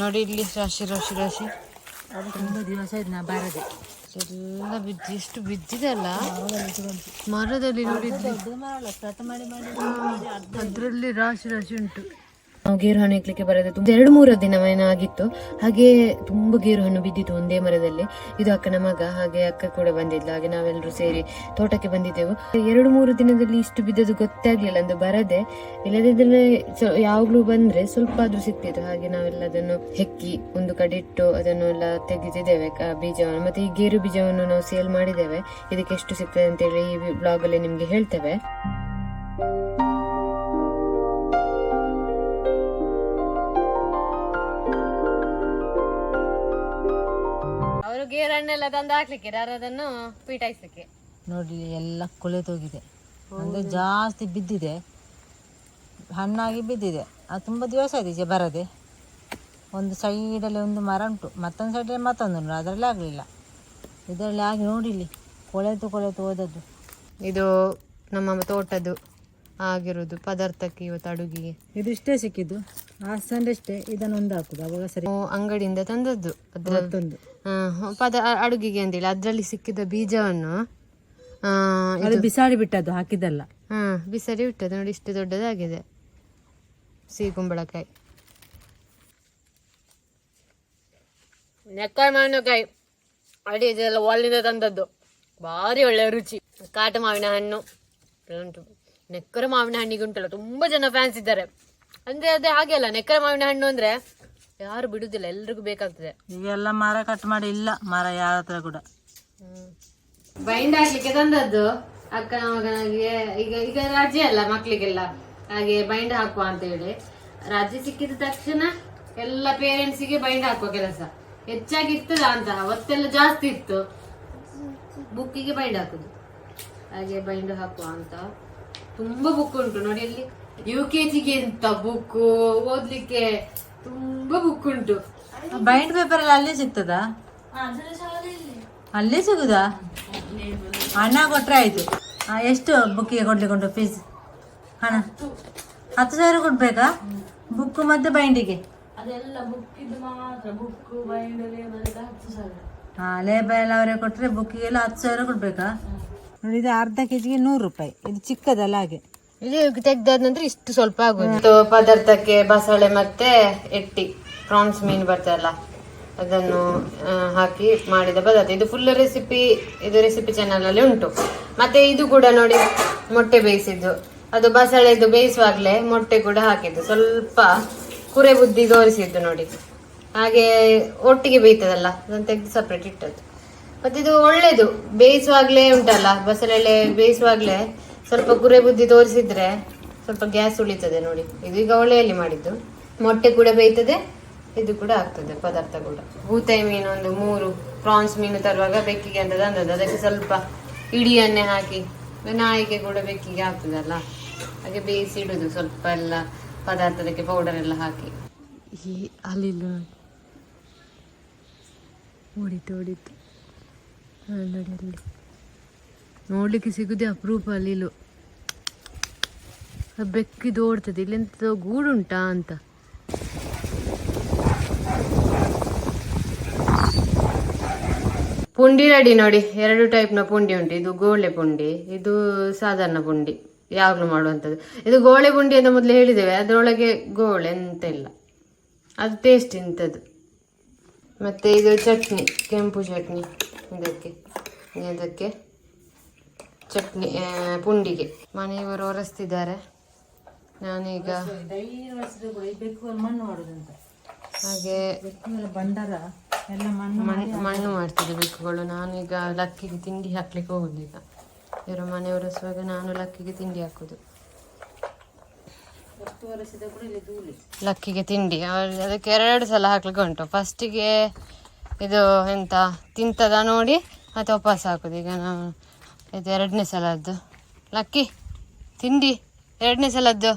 ನೋಡಿ ಇಲ್ಲಿ ರಾಶಿ ರಾಶಿ ರಾಶಿ. ಅದು ತುಂಬ ದಿವಸ ಆಯ್ತು ನಾ ಬಾರದೆ. ಎಲ್ಲ ಬಿದ್ದು ಎಷ್ಟು ಬಿದ್ದಿದೆ ಅಲ್ಲ ಮರದಲ್ಲಿ. ನೋಡಿದ್ವಿ ಅದರಲ್ಲಿ ರಾಶಿ ರಾಶಿ ಉಂಟು. ನಾವು ಗೇರು ಹಣ್ಣು ಇಕ್ಲಿಕ್ಕೆ ಬರೋದು 2-3 ದಿನ ಆಗಿತ್ತು. ಹಾಗೆ ತುಂಬಾ ಗೇರು ಹಣ್ಣು ಬಿದ್ದಿತ್ತು ಒಂದೇ ಮರದಲ್ಲಿ. ಇದು ಅಕ್ಕನ ಮಗ, ಹಾಗೆ ಅಕ್ಕ ಕೂಡ ಬಂದಿದ್ಲು. ಹಾಗೆ ನಾವೆಲ್ಲರೂ ಸೇರಿ ತೋಟಕ್ಕೆ ಬಂದಿದ್ದೆವು. 2-3 ದಿನದಲ್ಲಿ ಇಷ್ಟು ಬಿದ್ದದ್ದು ಗೊತ್ತೇ ಆಗ್ಲಿಲ್ಲ ಅಂದು ಬರದೆ. ಇಲ್ಲದಿದ್ರೆ ಯಾವಾಗ್ಲೂ ಬಂದ್ರೆ ಸ್ವಲ್ಪ ಆದ್ರೂ ಸಿಕ್ತಿತ್ತು. ಹಾಗೆ ನಾವೆಲ್ಲ ಅದನ್ನು ಹೆಕ್ಕಿ ಒಂದು ಕಡೆ ಇಟ್ಟು ಅದನ್ನು ಎಲ್ಲ ತೆಗೆದಿದ್ದೇವೆ ಬೀಜವನ್ನು. ಮತ್ತೆ ಈ ಗೇರು ಬೀಜವನ್ನು ನಾವು ಸೇಲ್ ಮಾಡಿದ್ದೇವೆ. ಇದಕ್ಕೆ ಎಷ್ಟು ಸಿಗ್ತದೆ ಅಂತೇಳಿ ಈ ಬ್ಲಾಗ್ ಅಲ್ಲಿ ನಿಮ್ಗೆ ಹೇಳ್ತೇವೆ. ಗೇರಣ್ಣೆಲ್ಲ ತಂದು ಹಾಕ್ಲಿಕ್ಕೆ ಅದನ್ನು ಪೀಠಾಯಿಸಕ್ಕೆ. ನೋಡಿ ಎಲ್ಲ ಕೊಳೆತೋಗಿದೆ, ಅಂದರೆ ಜಾಸ್ತಿ ಬಿದ್ದಿದೆ, ಹಣ್ಣಾಗಿ ಬಿದ್ದಿದೆ. ಅದು ತುಂಬ ದಿವಸ ಆಯ್ತು ಬರದೆ. ಒಂದು ಸೈಡಲ್ಲಿ ಒಂದು ಮರ ಉಂಟು, ಮತ್ತೊಂದು ಸೈಡಲ್ಲಿ ಮತ್ತೊಂದು ಉಂಟು, ಅದರಲ್ಲಿ ಆಗಲಿಲ್ಲ. ಇದರಲ್ಲಿ ಆಗಿ ನೋಡಿ ಇಲ್ಲಿ ಕೊಳೆತು ಹೋದದ್ದು. ಇದು ನಮ್ಮ ತೋಟದ್ದು ಆಗಿರೋದು ಪದಾರ್ಥಕ್ಕೆ ಇವತ್ತು ಅಡುಗೆಗೆ. ಇದು ಇಷ್ಟೇ ಸಿಕ್ಕಿದ್ದು, ಆ ಸಂಡಷ್ಟೇ ಇದನ್ನು ಒಂದು ಹಾಕುದು. ಅವಾಗ ಸರಿ ಅಂಗಡಿಯಿಂದ ತಂದದ್ದು ಅದರದ್ದೊಂದು ಅಡುಗೆಗೆ ಅಂತೇಳಿ. ಅದರಲ್ಲಿ ಸಿಕ್ಕಿದ ಬೀಜವನ್ನು ಅದು ಬಿಸಾಡಿ ಬಿಟ್ಟದ್ದು, ಹಾಕಿದ್ದಲ್ಲ. ಬಿಸಾಡಿ ಬಿಟ್ಟದ್ದು. ನೋಡಿ ಇಷ್ಟು ದೊಡ್ಡದಾಗಿದೆ ಸಿಹಿ ಕುಂಬಳಕಾಯಿ. ನೆಕ್ಕಾಯಿ ಮಾವಿನಕಾಯಿ ಅಡಿ ಇದೆಲ್ಲ ಒಳ್ಳೆದ ತಂದದ್ದು, ಭಾರಿ ಒಳ್ಳೆ ರುಚಿ. ಕಾಟು ಮಾವಿನ ಹಣ್ಣು ಉಂಟು. ನೆಕ್ಕರ ಮಾವಿನ ಹಣ್ಣಿಗೆ ಉಂಟಲ್ಲ ತುಂಬಾ ಜನ ಫ್ಯಾನ್ಸ್ ಇದ್ದಾರೆ. ಅಂದ್ರೆ ಅದೇ ಹಾಗೆ ಅಲ್ಲ, ನೆಕ್ಕರ ಮಾವಿನ ಹಣ್ಣು ಅಂದ್ರೆ ಯಾರು ಬಿಡುದಿಲ್ಲ, ಎಲ್ರಿಗೂ ಬೇಕಾಗ್ತದೆ. ಈಗೆಲ್ಲ ಮರ ಕಟ್ ಮಾಡಿ ಇಲ್ಲ ಮರ ಯಾರ ಹತ್ರ ಕೂಡ. ಬೈಂಡ್ ಹಾಕ್ಲಿಕ್ಕೆ ತಂದದ್ದು ಅಕ್ಕನ ಮಗನಿಗೆ. ಈಗ ರಜೆ ಅಲ್ಲ ಮಕ್ಳಿಗೆಲ್ಲ, ಹಾಗೆ ಬೈಂಡ್ ಹಾಕುವ ಅಂತ ಹೇಳಿ ರಜೆ ಸಿಕ್ಕಿದ ತಕ್ಷಣ ಎಲ್ಲ ಪೇರೆಂಟ್ಸಿಗೆ ಬೈಂಡ್ ಹಾಕುವ ಕೆಲಸ ಹೆಚ್ಚಾಗಿ ಇರ್ತದ ಅಂತ. ಅವತ್ತೆಲ್ಲ ಜಾಸ್ತಿ ಇತ್ತು, ಬುಕ್ಕಿಗೆ ಬೈಂಡ್ ಹಾಕುದು. ಹಾಗೆ ಬೈಂಡ್ ಹಾಕುವ ಅಂತ ತುಂಬಾ ಬುಕ್ ಉಂಟು ನೋಡಿ. ಇಲ್ಲಿ UKG ಅಂತ ಬುಕ್ ಓದ್ಲಿಕ್ಕೆ ತುಂಬಾ ಬುಕ್ ಉಂಟು. ಬೈಂಡ್ ಪೇಪರ್ ಎಲ್ಲ ಅಲ್ಲೇ ಸಿಗ್ತದಾ? ಅಲ್ಲೇ ಸಿಗುದಾ? ಹಣ ಕೊಟ್ರೆ ಆಯ್ತು. ಎಷ್ಟು ಬುಕ್ಕಿಗೆ ಕೊಡ್ಲಿಕ್ಕೆ ಉಂಟು ಫೀಸ್? ಹಣ 10,000 ಕೊಡ್ಬೇಕಾ? ಬುಕ್ ಮತ್ತೆ ಬೈಂಡಿಗೆ? ಲೇಬರ್ ಎಲ್ಲ ಅವರೇ ಕೊಟ್ರೆ ಬುಕ್ಕಿಗೆಲ್ಲ 10,000 ಕೊಡ್ಬೇಕಾ? ನೋಡಿ, ಇದು ಅರ್ಧ ಕೆಜಿಗೆ 100 ರೂಪಾಯಿ. ಇದು ಚಿಕ್ಕದಲ್ಲ, ಹಾಗೆ ಇದು ತೆಗ್ದಾದ ನಂತರ ಇಷ್ಟು ಸ್ವಲ್ಪ ಆಗುದು. ಪದಾರ್ಥಕ್ಕೆ ಬಸಳೆ ಮತ್ತೆ ಎಟ್ಟಿ ಪ್ರಾನ್ಸ್ ಮೀನು ಬರ್ತದಲ್ಲ ಅದನ್ನು ಹಾಕಿ ಮಾಡಿದ ಪದಾರ್ಥ. ಇದು ಫುಲ್ ರೆಸಿಪಿ, ಇದು ರೆಸಿಪಿ ಚಾನಲ್ ಅಲ್ಲಿ ಉಂಟು. ಮತ್ತೆ ಇದು ಕೂಡ ನೋಡಿ ಮೊಟ್ಟೆ ಬೇಯಿಸಿದ್ದು, ಅದು ಬಸಳೆದು ಬೇಯಿಸುವಾಗ್ಲೇ ಮೊಟ್ಟೆ ಕೂಡ ಹಾಕಿದ್ದು, ಸ್ವಲ್ಪ ಕುರೆ ಬುದ್ಧಿ ತೋರಿಸಿದ್ದು ನೋಡಿ. ಹಾಗೆ ಒಟ್ಟಿಗೆ ಬೇಯ್ತದಲ್ಲ ಅದನ್ನು ತೆಗೆದು ಸಪ್ರೇಟ್ ಇಟ್ಟದ್ದು. ಮತ್ತೆ ಇದು ಒಳ್ಳೇದು, ಬೇಯಿಸುವಾಗ್ಲೇ ಉಂಟಲ್ಲ ಬಸಳೆಲೆ ಬೇಯಿಸುವಾಗ್ಲೇ ಸ್ವಲ್ಪ ಕುರೆ ಬುದ್ಧಿ ತೋರಿಸಿದ್ರೆ ಸ್ವಲ್ಪ ಗ್ಯಾಸ್ ಉಳಿತದೆ ನೋಡಿ. ಇದು ಈಗ ಒಳ್ಳೆಯಲ್ಲಿ ಮಾಡಿದ್ದು, ಮೊಟ್ಟೆ ಕೂಡ ಬೇಯ್ತದೆ, ಇದು ಕೂಡ ಆಗ್ತದೆ ಪದಾರ್ಥ ಕೂಡ. ಬೂತಾಯಿ ಮೀನು ಒಂದು 3, ಪ್ರಾನ್ಸ್ ಮೀನು ತರುವಾಗ ಬೆಕ್ಕಿಗೆ ಅಂತ ತಂದದ್ದು. ಅದಕ್ಕೆ ಸ್ವಲ್ಪ ಇಡಿ ಎಣ್ಣೆ ಹಾಕಿ, ನಾಯಿಗೆ ಕೂಡ ಬೆಕ್ಕಿಗೆ ಆಗ್ತದಲ್ಲ ಹಾಗೆ ಬೇಯಿಸಿ ಇಡುದು. ಸ್ವಲ್ಪ ಎಲ್ಲ ಪದಾರ್ಥದಕ್ಕೆ ಪೌಡರ್ ಎಲ್ಲ ಹಾಕಿ. ಅಲ್ಲಿ ಓಡಿತು ನೋಡಿ, ಅಲ್ಲಿ ನೋಡ್ಲಿಕ್ಕೆ ಸಿಗುದೇ ಅಪರೂಪ. ಅಲ್ಲಿಲು ಬೆಕ್ಕಿದು ಓಡ್ತದೆ. ಇಲ್ಲೆಂತ ಗೂಡುಂಟಾ ಅಂತ. ಪುಂಡಿ ರೆಡಿ ನೋಡಿ. 2 ಟೈಪ್ನ ಪುಂಡಿ ಉಂಟು. ಇದು ಗೋಳೆ ಪುಂಡಿ, ಇದು ಸಾಧಾರಣ ಪುಂಡಿ ಯಾವಾಗಲೂ ಮಾಡುವಂಥದ್ದು. ಇದು ಗೋಳೆ ಪುಂಡಿ ಅಂತ ಮೊದಲು ಹೇಳಿದ್ದೇವೆ, ಅದರೊಳಗೆ ಗೋಳೆ ಎಂತ ಇಲ್ಲ, ಅದು ಟೇಸ್ಟ್ ಇಂಥದ್ದು. ಮತ್ತೆ ಇದು ಚಟ್ನಿ, ಕೆಂಪು ಚಟ್ನಿ. ಇದಕ್ಕೆ ಚಟ್ನಿ ಪುಂಡಿಗೆ ಮನೆಯವರು ಒರೆಸ್ತಿದ್ದಾರೆ. ನಾನೀಗ ಹಾಗೆ ಮಣ್ಣು ಮಾಡ್ತಿದ್ದೆ ಬೆಕ್ಕುಗಳು. ನಾನೀಗ ಲಕ್ಕಿಗೆ ತಿಂಡಿ ಹಾಕ್ಲಿಕ್ಕೆ ಹೋಗುದು. ಈಗ ಇವರು ಮನೆ ಒರೆಸುವಾಗ ನಾನು ಲಕ್ಕಿಗೆ ತಿಂಡಿ ಹಾಕುದು. ಲಕ್ಕಿಗೆ ತಿಂಡಿ ಅದಕ್ಕೆ 2 ಸಲ ಹಾಕ್ಲಿಕ್ಕೆ ಉಂಟು. ಫಸ್ಟಿಗೆ ಇದು ಎಂತ ತಿಂತದ ನೋಡಿ ಮತ್ತೆ ವಾಪಸ್ ಹಾಕುದು. ಈಗ ನಾನು ಇದು 2ನೇ ಸಲದ್ದು ಲಕ್ಕಿ ತಿಂಡಿ, 2ನೇ ಸಲದ್ದು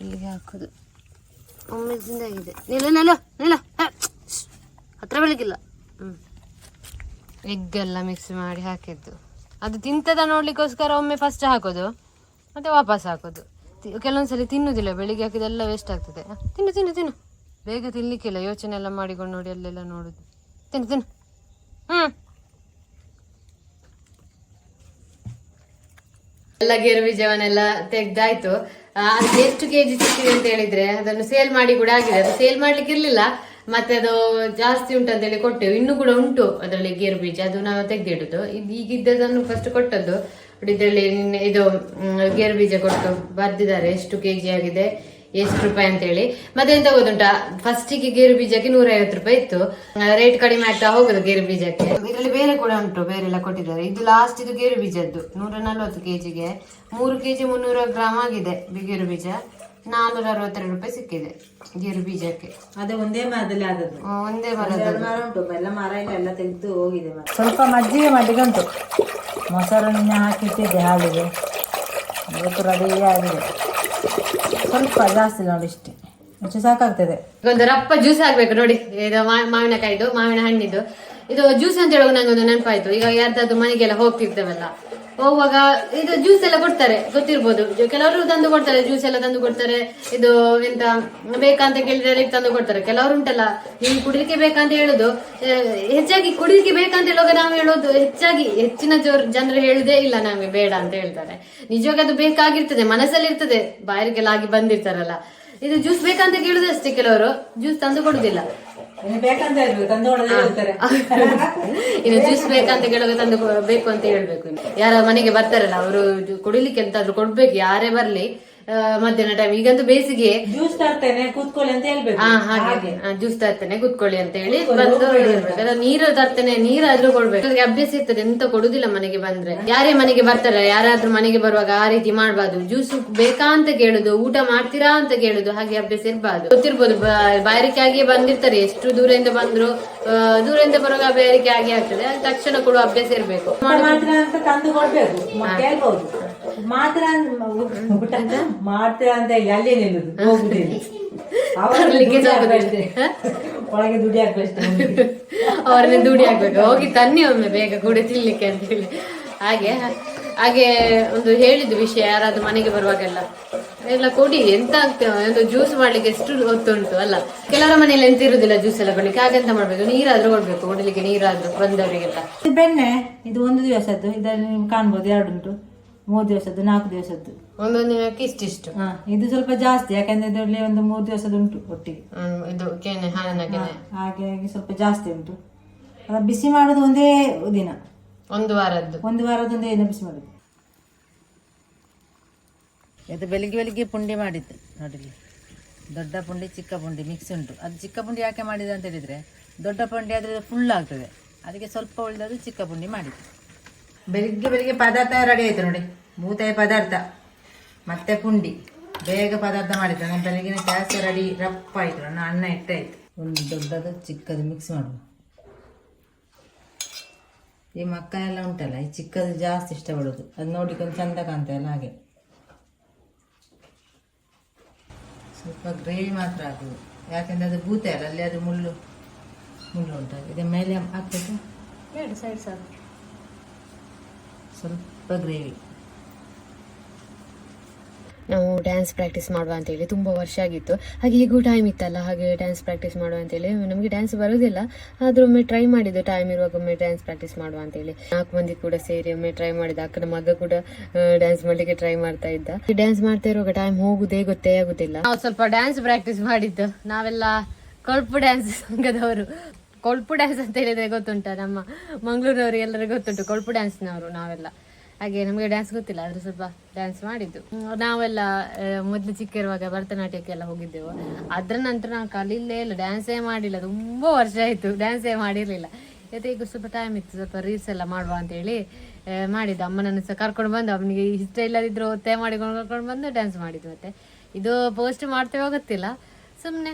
ಇಲ್ಲಿಗೆ ಹಾಕುದು. ಒಮ್ಮೆ ತಿಂದಾಗಿದೆ. ನಿಲ್ಲ ಹತ್ರ ಬೆಳಗಿಲ್ಲ. ಎಗ್ಗೆಲ್ಲ ಮಿಕ್ಸ್ ಮಾಡಿ ಹಾಕಿದ್ದು. ಅದು ತಿಂತದ ನೋಡ್ಲಿಕ್ಕೋಸ್ಕರ ಒಮ್ಮೆ ಫಸ್ಟ್ ಹಾಕೋದು ಮತ್ತೆ ವಾಪಸ್ ಹಾಕೋದು. ಕೆಲವೊಂದ್ಸಲಿ ತಿನ್ನುದಿಲ್ಲ, ಬೆಳಿಗ್ಗೆ ಹಾಕಿದೆಲ್ಲ ವೇಸ್ಟ್ ಆಗ್ತದೆ. ತಿನ್ನು ಬೇಗ ತಿನ್ಲಿಕ್ಕಿಲ್ಲ, ಯೋಚನೆ ಎಲ್ಲ ಮಾಡಿಕೊಂಡು ನೋಡಿ ಅಲ್ಲೆಲ್ಲ ನೋಡುದು. ತಿನ್ನು ತಿನ್ನು. ಹ್ಮ್, ಎಲ್ಲ ಗೇರು ಬೀಜವನ್ನೆಲ್ಲ ತೆಗ್ದಾಯ್ತು. ಅದು ಎಷ್ಟು ಕೆಜಿ ಸಿಕ್ಕಿದೆ ಅಂತ ಹೇಳಿದ್ರೆ ಅದನ್ನು ಸೇಲ್ ಮಾಡಿ ಕೂಡ ಆಗಿದೆ. ಅದು ಸೇಲ್ ಮಾಡ್ಲಿಕ್ಕೆ ಇರ್ಲಿಲ್ಲ, ಮತ್ತೆ ಅದು ಜಾಸ್ತಿ ಉಂಟು ಅಂತ ಹೇಳಿ ಕೊಟ್ಟೆವು. ಇನ್ನು ಕೂಡ ಉಂಟು ಅದರಲ್ಲಿ ಗೇರು ಬೀಜ, ಅದು ನಾವು ತೆಗ್ದಿಡುದು. ಈಗಿದ್ದದನ್ನು ಫಸ್ಟ್ ಕೊಟ್ಟದ್ದು. ಇದರಲ್ಲಿ ಇದು ಗೇರು ಬೀಜ ಕೊಟ್ಟು ಬರ್ದಿದ್ದಾರೆ ಎಷ್ಟು ಕೆಜಿ ಆಗಿದೆ, ಎಷ್ಟು ರೂಪಾಯಿ ಅಂತ ಹೇಳಿ. ಮತ್ತೆ ಎಂತ ಗೊತ್ತುಂಟಾ, ಫಸ್ಟಿಗೆ ಗೇರು ಬೀಜಕ್ಕೆ 150 ರೂಪಾಯಿ ಇತ್ತು. ರೇಟ್ ಕಡಿಮೆ ಆಗ್ತಾ ಹೋಗುದು ಗೇರು ಬೀಜಕ್ಕೆ. ಇದರಲ್ಲಿ ಬೇರೆ ಕೂಡ ಉಂಟು, ಬೇರೆ ಎಲ್ಲ ಕೊಟ್ಟಿದ್ದಾರೆ. ಇದು ಲಾಸ್ಟ್ ಇದು ಗೇರು ಬೀಜದ್ದು 140 ಕೆಜಿಗೆ 3 ಕೆಜಿ 300 ಗ್ರಾಮ್ ಆಗಿದೆ ಗೇರು ಬೀಜ. 462 ರೂಪಾಯಿ ಸಿಕ್ಕಿದೆ ಗೇರು ಬೀಜಕ್ಕೆ. ಅದೇ ಒಂದೇ ಮರದಲ್ಲಿ ಆದದ್ದು, ಒಂದೇ ಮರದ ಮರ ಉಂಟು, ಎಲ್ಲ ಮರ ಎಲ್ಲ ತೆಗೆದು ಹೋಗಿದೆ. ಸ್ವಲ್ಪ ಮಜ್ಜಿಗೆ ಮಾಡಿಗೆ ಉಂಟು, ಮೊಸರನ್ನ ಹಾಕಿಟ್ಟಿದ್ದೆ ಹಾಲಿಗೆ, ಇವತ್ತು ರೆಡಿ ಆಗಿದೆ. ಸ್ವಲ್ಪ ಜಾಸ್ತಿ ನೋಡಿ, ಇಷ್ಟೇ ಮುಂಚೆ ಸಾಕಾಗ್ತದೆ. ಒಂದು ರಪ್ಪ ಜ್ಯೂಸ್ ಆಗ್ಬೇಕು ನೋಡಿ. ಇದು ಮಾವಿನಕಾಯಿದು, ಮಾವಿನ ಹಣ್ಣಿದು ಇದು ಜ್ಯೂಸ್ ಅಂತ ಹೇಳುವಾಗ ನಂಗೆ ಒಂದು ನೆನಪಾಯ್ತು. ಈಗ ಯಾರ್ದಾದ್ರು ಮನೆಗೆಲ್ಲ ಹೋಗ್ತಿರ್ತೇವಲ್ಲ, ಹೋಗುವಾಗ ಇದು ಜ್ಯೂಸ್ ಎಲ್ಲ ಕೊಡ್ತಾರೆ, ಗೊತ್ತಿರ್ಬೋದು. ಕೆಲವರು ತಂದು ಕೊಡ್ತಾರೆ, ಜ್ಯೂಸ್ ಎಲ್ಲ ತಂದು ಕೊಡ್ತಾರೆ. ಇದು ಎಂತ ಬೇಕಂತ ಕೇಳಿದ್ರೆ ತಂದು ಕೊಡ್ತಾರೆ. ಕೆಲವರು ಉಂಟಲ್ಲ, ನೀವು ಕುಡಿಲಿಕ್ಕೆ ಬೇಕಂತ ಹೇಳುದು, ಹೆಚ್ಚಾಗಿ ಕುಡಿಲಿಕ್ಕೆ ಬೇಕಂತ ಹೇಳುವಾಗ ನಾವು ಹೇಳೋದು ಹೆಚ್ಚಿನ ಜನರು ಹೇಳುದೇ ಇಲ್ಲ ನಮ್ಗೆ ಬೇಡ ಅಂತ ಹೇಳ್ತಾರೆ. ನಿಜವಾಗಿ ಅದು ಬೇಕಾಗಿರ್ತದೆ, ಮನಸ್ಸಲ್ಲಿ ಇರ್ತದೆ, ಬಾಯರಿಗೆಲ್ಲ ಆಗಿ ಬಂದಿರ್ತಾರಲ್ಲ. ಇದು ಜ್ಯೂಸ್ ಬೇಕಂತ ಕೇಳುದಷ್ಟೇ, ಕೆಲವರು ಜ್ಯೂಸ್ ತಂದು ಕೊಡುದಿಲ್ಲ. ಇನ್ನು ಜ್ಯೂಸ್ ಬೇಕಂತ ಕೇಳುವಾಗ ತಂದು ಬೇಕು ಅಂತ ಹೇಳ್ಬೇಕು. ಯಾರ ಮನೆಗೆ ಬರ್ತಾರಲ್ಲ ಅವರು ಕುಡಿಲಿಕ್ಕೆ ಎಂತಾದ್ರು ಕೊಡ್ಬೇಕು, ಯಾರೇ ಬರ್ಲಿ. ಮಧ್ಯಾಹ್ನ ಟೈಮ್, ಈಗಂತೂ ಬೇಸಿಗೆ, ಜ್ಯೂಸ್ ತರ್ತೇನೆ ಕೂತ್ಕೊಳ್ಳಿ ಅಂತ ಹೇಳ್ಬೇಕು. ಹಾಗೆ ಜ್ಯೂಸ್ ತರ್ತೇನೆ ಕೂತ್ಕೊಳ್ಳಿ ಅಂತ ಹೇಳಿ ಬಂದು ಹೇಳ್ಬೇಕು. ನೀರು ತರ್ತೇನೆ, ನೀರಾದ್ರೂ ಕೊಡ್ಬೇಕು. ಅಭ್ಯಾಸ ಇರ್ತದೆ, ಎಂತ ಕೊಡುದಿಲ್ಲ ಮನೆಗೆ ಬಂದ್ರೆ. ಯಾರೇ ಮನೆಗೆ ಬರ್ತಾರ, ಯಾರಾದ್ರೂ ಮನೆಗೆ ಬರುವಾಗ ಆ ರೀತಿ ಮಾಡ್ಬಾರ್ದು. ಜ್ಯೂಸ್ ಬೇಕಾ ಅಂತ ಕೇಳುದು, ಊಟ ಮಾಡ್ತೀರಾ ಅಂತ ಕೇಳುದು, ಹಾಗೆ ಅಭ್ಯಾಸ ಇರ್ಬಾರ್ದು. ಗೊತ್ತಿರ್ಬೋದು, ಬಾಯಾರಿಕೆ ಆಗಿಯೇ ಬಂದಿರ್ತಾರೆ. ಎಷ್ಟು ದೂರದಿಂದ ಬಂದ್ರು, ದೂರದಿಂದ ಬರುವಾಗ ಬಾಯಾರಿಕೆ ಆಗಿ ಆಗ್ತದೆ. ತಕ್ಷಣ ಕೊಡುವ ಅಭ್ಯಾಸ ಇರ್ಬೇಕು. ತಂದು ಕೊಡ್ಬೇಕು, ಕೇಳ್ಬಹುದು. ಮಾತ್ರ ಮಾಡ್ತೀರಾ ಅಂತ ಹೇಳಿ ಅಲ್ಲೇ ನಿಲ್ಲುದು, ಹೋಗುದಿಲ್ಲ. ಒಳಗೆ ದುಡಿ ಹಾಕ್ಬೇಕು, ಅವ್ರನ್ನ ದುಡಿ ಹಾಕ್ಬೇಕು. ಹೋಗಿ ತನ್ನಿ ಒಮ್ಮೆ ಬೇಗ ಕೂಡ ತಿನ್ಲಿಕ್ಕೆ ಅಂತ ಹೇಳಿ. ಹಾಗೆ ಒಂದು ಹೇಳಿದ್ದು ವಿಷಯ, ಯಾರಾದ್ರೂ ಮನೆಗೆ ಬರುವಾಗೆಲ್ಲ ಎಲ್ಲ ಕೊಡಿ. ಎಂತ ಆಗ್ತೇವೆ, ಒಂದು ಜ್ಯೂಸ್ ಮಾಡ್ಲಿಕ್ಕೆ ಎಷ್ಟು ಹೊತ್ತುಂಟು ಅಲ್ಲ. ಕೆಲವರ ಮನೆಯಲ್ಲಿ ಎಂತ ಇರುದಿಲ್ಲ ಜ್ಯೂಸ್ ಎಲ್ಲ ಕೊಡ್ಲಿಕ್ಕೆ. ಹಾಗೆಂತ ಮಾಡ್ಬೇಕು, ನೀರಾದ್ರೂ ಕೊಡ್ಬೇಕು, ಕುಡಿಲಿಕ್ಕೆ ನೀರಾದ್ರೂ ಬಂದವರಿಗೆಲ್ಲ. ಬೆಣ್ಣೆ ಇದು 1 ದಿವಸದ್ದು, ಇದರಲ್ಲಿ ನೀವು ಕಾಣ್ಬೋದು 2 ಉಂಟು, 3 ದಿವಸದ್ದು, 4 ದಿವಸದ್ದು. ಒಂದೊಂದು ದಿನಕ್ಕೆ ಇಷ್ಟಿಷ್ಟು. ಇದು ಸ್ವಲ್ಪ ಜಾಸ್ತಿ, ಯಾಕಂದ್ರೆ ಇದರಲ್ಲಿ ಒಂದು 3 ದಿವಸದ್ದು ಉಂಟು ಒಟ್ಟಿಗೆ. ಇದು ಕೆನೆ, ಹಾಲಿನ ಕೆನೆ, ಹಾಗಾಗಿ ಸ್ವಲ್ಪ ಜಾಸ್ತಿ ಉಂಟು. ಬಿಸಿ ಮಾಡೋದು ಒಂದೇ ದಿನ, ಒಂದು ವಾರದ್ದು ಒಂದೇ ದಿನ ಬಿಸಿ ಮಾಡೋದು. ಇದು ಬೆಳಿಗ್ಗೆ ಪುಂಡಿ ಮಾಡಿದ್ದು ನೋಡಿಲಿ. ದೊಡ್ಡ ಪುಂಡಿ ಚಿಕ್ಕ ಪುಂಡಿ ಮಿಕ್ಸ್ ಉಂಟು. ಅದು ಚಿಕ್ಕ ಪುಂಡಿ ಯಾಕೆ ಮಾಡಿದೆ ಅಂತ ಹೇಳಿದ್ರೆ, ದೊಡ್ಡ ಪುಂಡಿ ಆದರೆ ಫುಲ್ ಆಗ್ತದೆ, ಅದಕ್ಕೆ ಸ್ವಲ್ಪ ಉಳಿದದ್ದು ಚಿಕ್ಕ ಪುಂಡಿ ಮಾಡಿದ್ದು. ಬೆಳಿಗ್ಗೆ ಪದಾರ್ಥ ರೆಡಿ ಆಯ್ತು ನೋಡಿ. ಬೂತಾಯಿ ಪದಾರ್ಥ ಮತ್ತೆ ಪುಂಡಿ, ಬೇಗ ಪದಾರ್ಥ ಮಾಡಿದ್ದು. ನಾನು ಬೆಳಗಿನ ಕೆಲಸ ರೆಡಿ ರಪ್ಪ ಆಯ್ತು. ನನ್ನ ಅನ್ನ ಇಟ್ಟಾಯ್ತು. ಒಂದು ದೊಡ್ಡದು ಚಿಕ್ಕದು ಮಿಕ್ಸ್ ಮಾಡುವ. ಈ ಮಕ್ಕ ಎಲ್ಲ ಉಂಟಲ್ಲ, ಈ ಚಿಕ್ಕದು ಜಾಸ್ತಿ ಇಷ್ಟಪಡೋದು. ಅದು ನೋಡಿಕೊಂಡು ಚಂದ ಕಾಣ್ತಲ್ಲ, ಹಾಗೆ ಸ್ವಲ್ಪ ಗ್ರೇವಿ ಮಾತ್ರ ಹಾಕುದು. ಯಾಕೆಂದ್ರೆ ಅದು ಬೂತೆ ಅಲ್ಲ, ಅಲ್ಲಿ ಅದು ಮುಳ್ಳು ಉಂಟು. ಇದರ ಮೇಲೆ ಹಾಕ್ಬೇಕು, ಸೈಡ್ ಸಾಕು. ಸ್ವಲ್ಪ ಗ್ರೇವಿ. ನಾವು ಡ್ಯಾನ್ಸ್ ಪ್ರಾಕ್ಟೀಸ್ ಮಾಡುವ ಅಂತೇಳಿ ತುಂಬ ವರ್ಷ ಆಗಿತ್ತು. ಹಾಗೆ ಹೇಗೂ ಟೈಮ್ ಇತ್ತಲ್ಲ, ಹಾಗೆ ಡ್ಯಾನ್ಸ್ ಪ್ರಾಕ್ಟೀಸ್ ಮಾಡುವ ಅಂತೇಳಿ. ನಮಗೆ ಡ್ಯಾನ್ಸ್ ಬರೋದಿಲ್ಲ, ಆದರೂ ಒಮ್ಮೆ ಟ್ರೈ ಮಾಡಿದ್ದು. ಟೈಮ್ ಇರುವಾಗ ಒಮ್ಮೆ ಡ್ಯಾನ್ಸ್ ಪ್ರಾಕ್ಟೀಸ್ ಮಾಡುವ ಅಂತೇಳಿ 4 ಮಂದಿ ಕೂಡ ಸೇರಿ ಒಮ್ಮೆ ಟ್ರೈ ಮಾಡಿದ. ಅಕ್ಕನ ಮಗ ಕೂಡ ಡ್ಯಾನ್ಸ್ ಮಾಡ್ಲಿಕ್ಕೆ ಟ್ರೈ ಮಾಡ್ತಾ ಇದ್ದ. ಡ್ಯಾನ್ಸ್ ಮಾಡ್ತಾ ಇರುವಾಗ ಟೈಮ್ ಹೋಗುದೇ ಗೊತ್ತೇ ಆಗುದಿಲ್ಲ. ನಾವು ಸ್ವಲ್ಪ ಡ್ಯಾನ್ಸ್ ಪ್ರಾಕ್ಟೀಸ್ ಮಾಡಿದ್ದು. ನಾವೆಲ್ಲ ಕೊಳ್ಪು ಡ್ಯಾನ್ಸ್ ಸಂಘದವರು. ಕೊಳ್ಪು ಡ್ಯಾನ್ಸ್ ಅಂತ ಹೇಳಿದ್ರೆ ಗೊತ್ತುಂಟ, ನಮ್ಮ ಮಂಗಳೂರವರಿಗೆಲ್ಲರಿಗೂ ಗೊತ್ತುಂಟು ಕೊಳ್ಪು ಡ್ಯಾನ್ಸ್ನವರು ನಾವೆಲ್ಲ. ಹಾಗೆ ನಮಗೆ ಡ್ಯಾನ್ಸ್ ಗೊತ್ತಿಲ್ಲ, ಆದ್ರೆ ಸ್ವಲ್ಪ ಡ್ಯಾನ್ಸ್ ಮಾಡಿದ್ದು. ನಾವೆಲ್ಲ ಮೊದಲು ಚಿಕ್ಕ ಇರುವಾಗ ಭರತನಾಟ್ಯಕ್ಕೆಲ್ಲ ಹೋಗಿದ್ದೆವು. ಅದ್ರ ನಂತರ ನಾವು ಕಲೀಲೇ ಇಲ್ಲ, ಡ್ಯಾನ್ಸೇ ಮಾಡಿಲ್ಲ. ತುಂಬ ವರ್ಷ ಆಯ್ತು ಡ್ಯಾನ್ಸೇ ಮಾಡಿರ್ಲಿಲ್ಲ. ಈಗ ಸ್ವಲ್ಪ ಟೈಮ್ ಇತ್ತು, ಸ್ವಲ್ಪ ರೀಲ್ಸ್ ಎಲ್ಲ ಮಾಡುವ ಅಂತೇಳಿ ಮಾಡಿದ್ದು. ಅಮ್ಮನನ್ನು ಸಹ ಕರ್ಕೊಂಡು ಬಂದು, ಅವನಿಗೆ ಇಷ್ಟ ಇಲ್ಲದಿದ್ರು ಒತ್ತಾಯ ಮಾಡಿಕೊಂಡು ಕರ್ಕೊಂಡು ಬಂದು ಡ್ಯಾನ್ಸ್ ಮಾಡಿದ್ದು. ಮತ್ತೆ ಇದು ಪೋಸ್ಟ್ ಮಾಡ್ತೇವೋ ಗೊತ್ತಿಲ್ಲ, ಸುಮ್ಮನೆ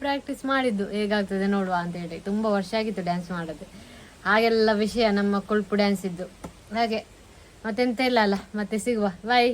ಪ್ರಾಕ್ಟೀಸ್ ಮಾಡಿದ್ದು. ಹೇಗಾಗ್ತದೆ ನೋಡುವ ಅಂತೇಳಿ. ತುಂಬ ವರ್ಷ ಆಗಿತ್ತು ಡ್ಯಾನ್ಸ್ ಮಾಡೋದು. ಹಾಗೆಲ್ಲ ವಿಷಯ ನಮ್ಮ ಕೊಳ್ಪು ಡ್ಯಾನ್ಸ್ ಇದ್ದು. ಹಾಗೆ ಮತ್ತೆಂತ ಇಲ್ಲ ಅಲ್ಲ, ಮತ್ತೆ ಸಿಗುವ, ಬಾಯ್.